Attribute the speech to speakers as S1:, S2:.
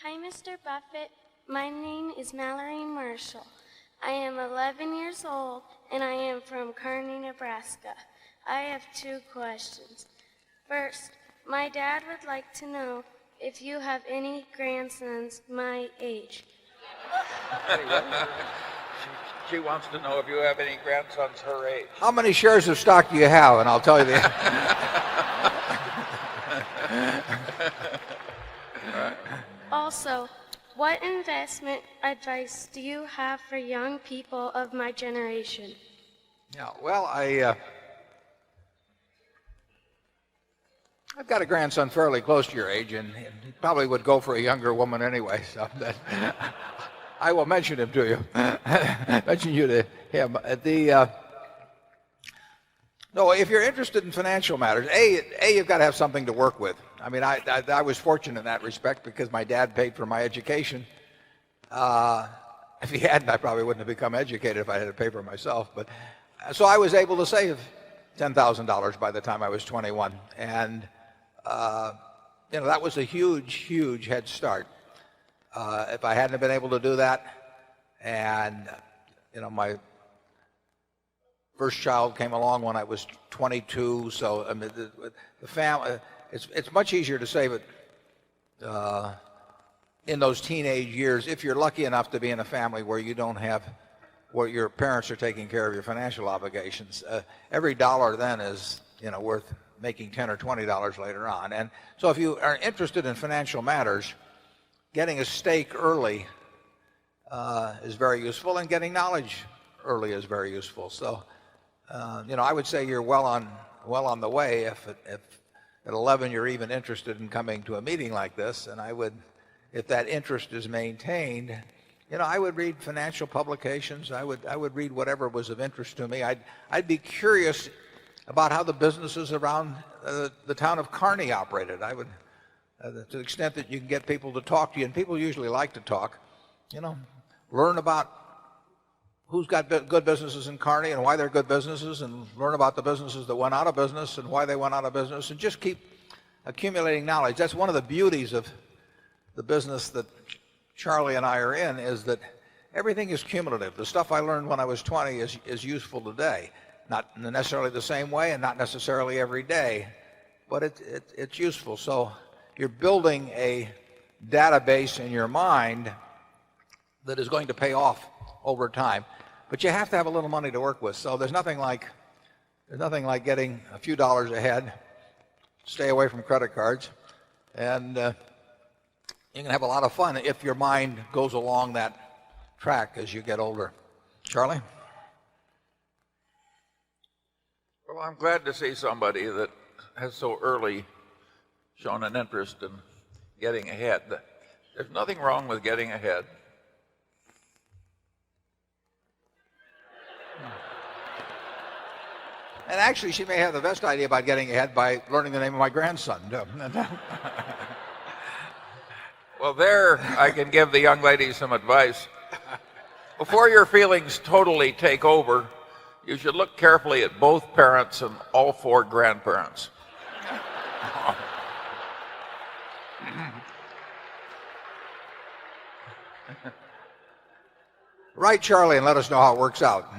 S1: Hi, Mr. Buffett. My name is Mallory Marshall. I am 11 years old, and I am from Kearney, Nebraska. I have 2 questions. First, my dad would like to know if you have any grandsons my age.
S2: She wants to know if you have any grandsons her age.
S3: How many shares of stock do you have? And I'll tell you the
S1: Also, what investment advice do you have for young people of my generation?
S3: Yeah, well, I've got a grandson fairly close to your age, and he probably would go for a younger woman anyway. So that I will mention him to you. Mention you to him. No, if you're interested in financial matters, you've got to have something to work with. I mean, I was fortunate in that respect because my dad paid for my education. If he hadn't, I probably wouldn't have become educated if I had to pay for myself. But so I was able to save $10,000 by the time I was 21, and that was a huge head start. If I hadn't been able to do that, and my first child came along when I was 22, so I mean, the family, it's much easier to save it in those teenage years if you're lucky enough to be in a family where your parents are taking care of your financial obligations. Every dollar then is worth making $10 or $20 later on. And so if you are interested in financial matters, getting a stake early is very useful, and getting knowledge early is very useful. So I would say you're well on the way if at 11 you're even interested in coming to a meeting like this. And if that interest is maintained, I would read financial publications. I would read whatever was of interest to me. I'd be curious about how the businesses around the town of Kearney operated. To the extent that you can get people to talk to you, and people usually like to talk, learn about who's got good businesses in Kearney and why they're good businesses, and learn about the businesses that went out of business and why they went out of business, and just keep accumulating knowledge. That's one of the beauties of the business that Charlie and I are in, is that everything is cumulative. The stuff I learned when I was 20 is useful today. Not necessarily the same way and not necessarily every day, but it's useful. So you're building a database in your mind that is going to pay off over time. But you have to have a little money to work with. So there's nothing like getting a few dollars ahead, stay away from credit cards, and you can have a lot of fun if your mind goes along that track as you get older. Charlie?
S2: Well, I'm glad to see somebody that has so early shown an interest in getting ahead. There's nothing wrong with getting ahead.
S3: And actually, she may have the best idea about getting ahead by learning the name of my grandson.
S2: Well, there I can give the young lady some advice. Before your feelings totally take over, you should look carefully at both parents and all 4 grandparents.
S3: Write Charlie and let us know how it works out.